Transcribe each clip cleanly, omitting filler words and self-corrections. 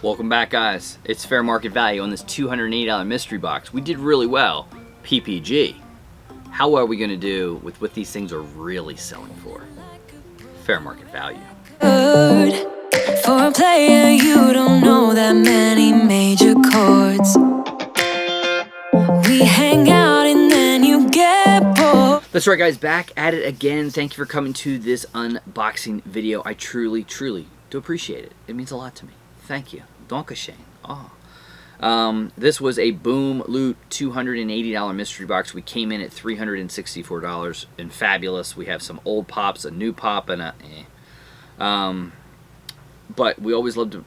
Welcome back, guys. It's fair market value on this $280 mystery box. We did really well. PPG. How are we going to do with what these things are really selling for? Fair market value. For a player, you don't know that many major chords. We hang out and then you get bored. That's right, guys. Back at it again. Thank you for coming to this unboxing video. I truly, truly do appreciate it. It means a lot to me. Thank you. Dankeschön. Oh. This was a Boom Loot $280 mystery box. We came in at $364 and fabulous. We have some old pops, a new pop, and a but we always love to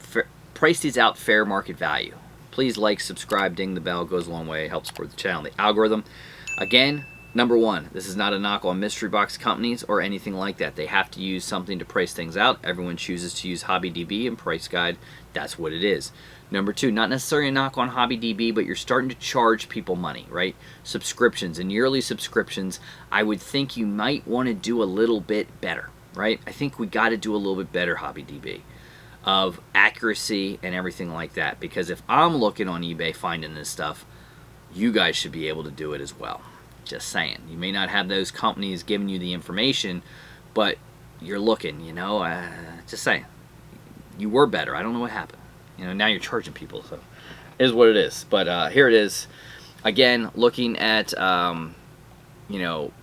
price these out fair market value. Please like, subscribe, ding the bell. Goes a long way. Helps support the channel, the algorithm. Again, number one, this is not a knock on mystery box companies or anything like that. They have to use something to price things out. Everyone chooses to use HobbyDB and Price Guide. That's what it is. Number two, not necessarily a knock on HobbyDB, but you're starting to charge people money, right? Subscriptions and yearly subscriptions, I would think you might want to do a little bit better, right? I think we got to do a little bit better, HobbyDB, of accuracy and everything like that. Because if I'm looking on eBay finding this stuff, you guys should be able to do it as well. Just saying. You may not have those companies giving you the information, but you're looking, you know, just saying. You were better. I don't know what happened. You know, now you're charging people, so it is what it is. But here it is. Again, looking at, you know,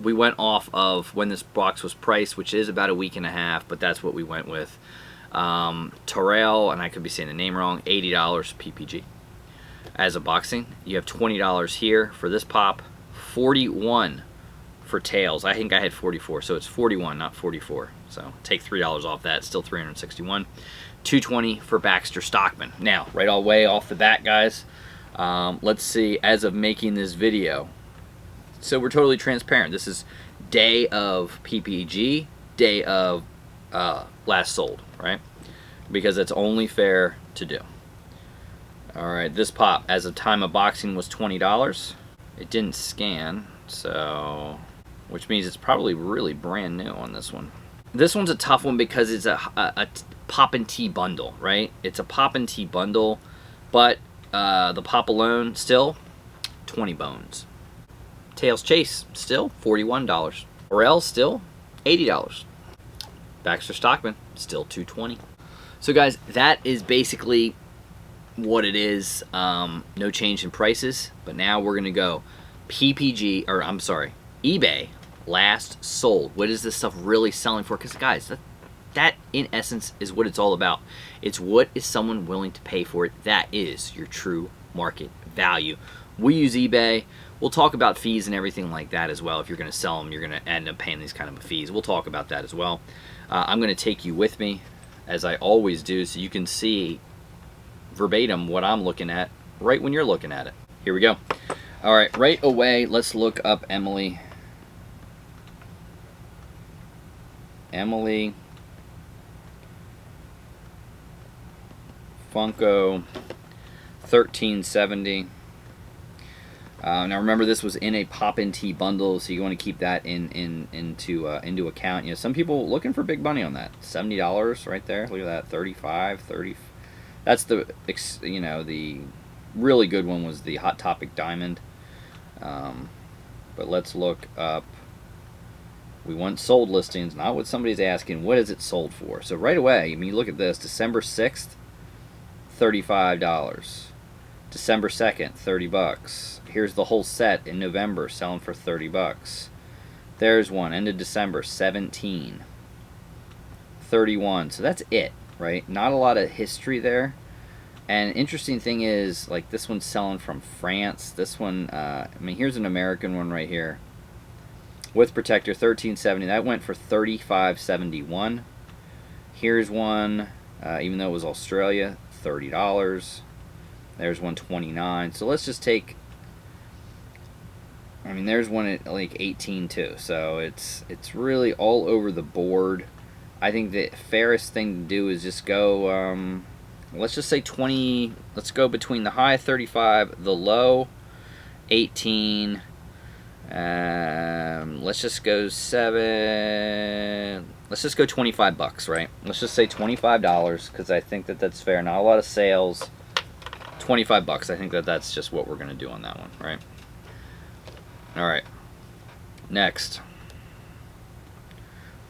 we went off of when this box was priced, which is about a week and a half, but that's what we went with. Terrell, and I could be saying the name wrong, $80 PPG. As a boxing, you have $20 here for this pop, $41 for tails. I think I had 44, so it's 41, not 44. So take $3 off that, still $361. $220 for Baxter Stockman. Now, right all way off the bat, guys, let's see, as of making this video, so we're totally transparent. This is day of PPG, day of last sold, right? Because it's only fair to do. Alright, this pop, as of time of boxing, was $20. It didn't scan, so, which means it's probably really brand new on this one. This one's a tough one because it's a pop and tea bundle, right? It's a pop and tea bundle, but the pop alone, still 20 bones. Tails Chase, still $41. Orel, still $80. Baxter Stockman, still $220. So guys, that is basically what it is. No change in prices, but now we're gonna go PPG, or I'm sorry, eBay last sold. What is this stuff really selling for? Because guys, that in essence is what it's all about. It's what is someone willing to pay for it. That is your true market value. We use eBay. We'll talk about fees and everything like that as well. If you're going to sell them, you're going to end up paying these kind of fees. We'll talk about that as well. I'm going to take you with me, as I always do, so you can see verbatim what I'm looking at right when you're looking at it. Here we go. All right, right away, let's look up Emily Funko 1370. Now remember, this was in a pop and tea bundle, so you want to keep that into account. You know, some people looking for big money on that. $70 right there. Look at that. 35, 30. That's the, you know, the really good one was the Hot Topic Diamond. But let's look up. We want sold listings, not what somebody's asking. What is it sold for? So right away, I mean, look at this. December 6th, $35. December 2nd, $30. Here's the whole set in November, selling for $30. There's one, end of December, 17. 31. So that's it, right? Not a lot of history there. And interesting thing is, like, this one's selling from France. This one, I mean, here's an American one right here. With protector, 1370. That went for $35.71. Here's one, even though it was Australia, $30. There's one, $29. So let's just take, I mean, there's one at like 18 too. So it's really all over the board. I think the fairest thing to do is just go, let's just say 20. Let's go between the high 35, the low 18. Let's just go 7. let's just go 25 bucks, right? Let's just say $25 because I think that that's fair. Not a lot of sales. 25 bucks. I think that that's just what we're going to do on that one, right? All right. Next,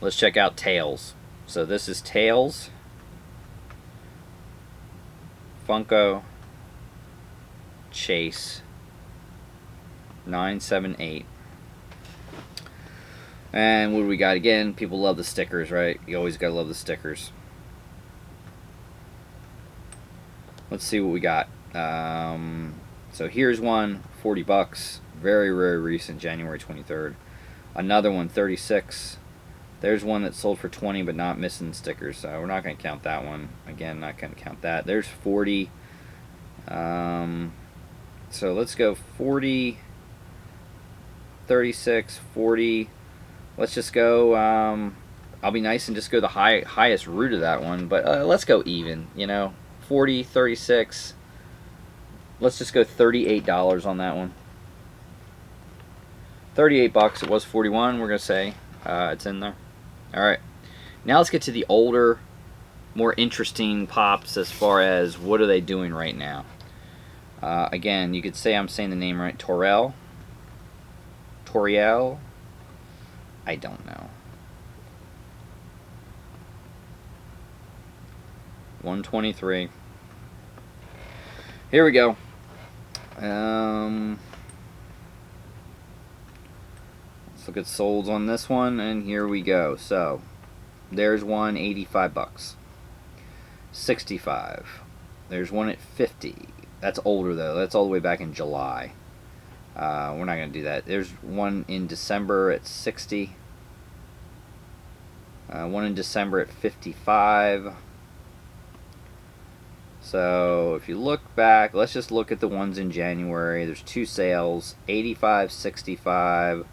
let's check out Tails. So this is Tails, Funko, Chase, 978. And what do we got again? People love the stickers, right? You always gotta love the stickers. Let's see what we got. So here's one, 40 bucks. Very, very recent, January 23rd. Another one, 36. There's one that sold for 20 but not missing stickers, so we're not going to count that one. Again, not going to count that. There's 40. So let's go 40, 36, 40. Let's just go, I'll be nice and just go the highest root of that one, but let's go even, you know, 40, 36. Let's just go $38 on that one. 38 bucks. It was 41. We're going to say it's in there. All right. Now let's get to the older, more interesting pops as far as what are they doing right now. Again, you could say I'm saying the name right. Toriel. I don't know. 123. Here we go. Let's look at solds on this one, and here we go. So there's one, 85 bucks. 65. There's one at 50. That's older though. That's all the way back in July. We're not going to do that. There's one in December at 60. One in December at 55. So if you look back, let's just look at the ones in January. There's two sales, 85, 65.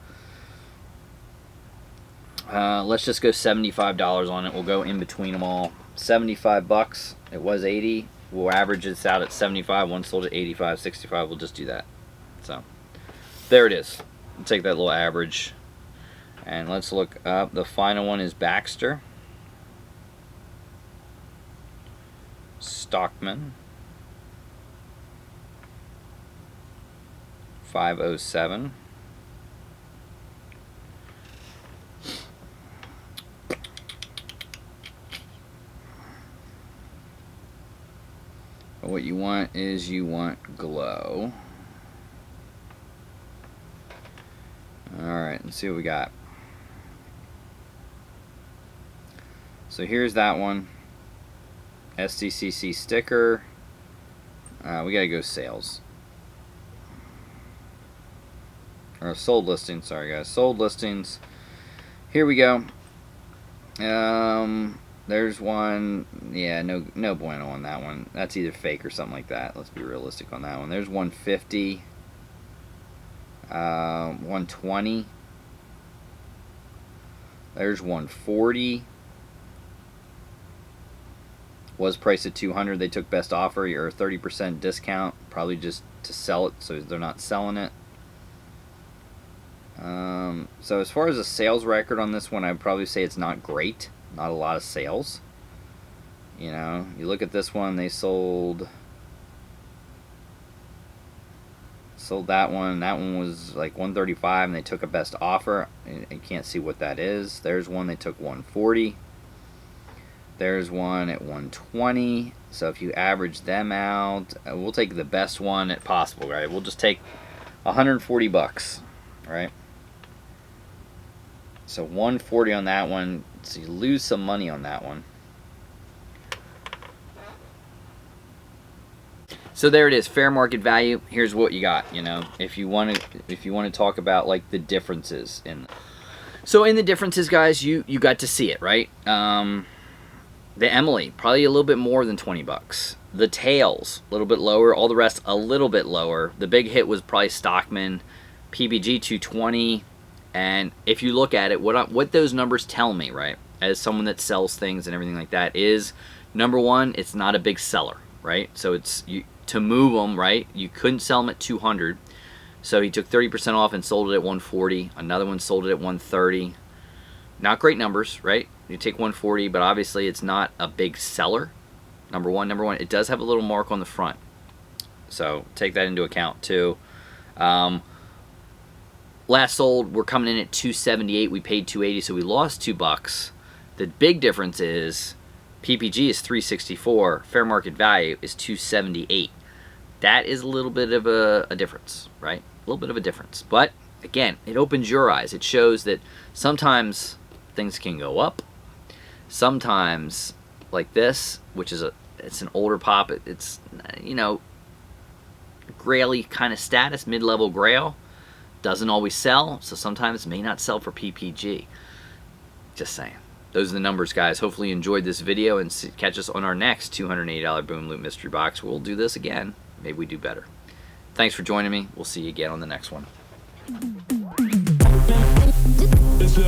Let's just go $75 on it. We'll go in between them all. 75 bucks. It was 80. We'll average this out at 75. One sold at 85, 65. We'll just do that. So there it is. We'll take that little average. And let's look up. The final one is Baxter. Stockman. 507. What you want is you want glow. Alright, let's see what we got. So here's that one. SDCC sticker. We gotta go sales. Or sold listings, sorry guys. Sold listings. Here we go. There's one. Yeah, no bueno on that one. That's either fake or something like that. Let's be realistic on that one. There's 150. 120. There's 140. Was priced at 200. They took best offer or 30% discount, probably just to sell it, so they're not selling it. So as far as a sales record on this one, I'd probably say it's not great. Not a lot of sales. You know, you look at this one, they sold that one. That one was like 135 and they took a best offer. I can't see what that is. There's one they took 140. There's one at 120. So if you average them out, we'll take the best one at possible, right? We'll just take 140 bucks, right? So 140 on that one. So you lose some money on that one. So there it is, fair market value. Here's what you got. You know, if you want to talk about like the differences in. So in the differences, guys, you got to see it, right? The Emily, probably a little bit more than 20 bucks. The Tails, a little bit lower. All the rest, a little bit lower. The big hit was probably Stockman, PBG 220. And if you look at it, what those numbers tell me, right, as someone that sells things and everything like that, is number one, it's not a big seller, right? So it's to move them, right? You couldn't sell them at 200, so he took 30% off and sold it at 140. Another one sold it at 130. Not great numbers, right? You take 140, but obviously it's not a big seller. Number one, it does have a little mark on the front, so take that into account too. Last sold, we're coming in at 278. We paid 280, so we lost $2. The big difference is PPG is 364. Fair market value is 278. That is a little bit of a difference, right? A little bit of a difference. But again, it opens your eyes. It shows that sometimes things can go up. Sometimes, like this, which is it's an older pop. It's, you know, graily kind of status, mid-level grail. Doesn't always sell, so sometimes it may not sell for PPG. Just saying. Those are the numbers, guys. Hopefully you enjoyed this video, and catch us on our next $280 Boom Loot Mystery Box. We'll do this again. Maybe we do better. Thanks for joining me. We'll see you again on the next one. It's a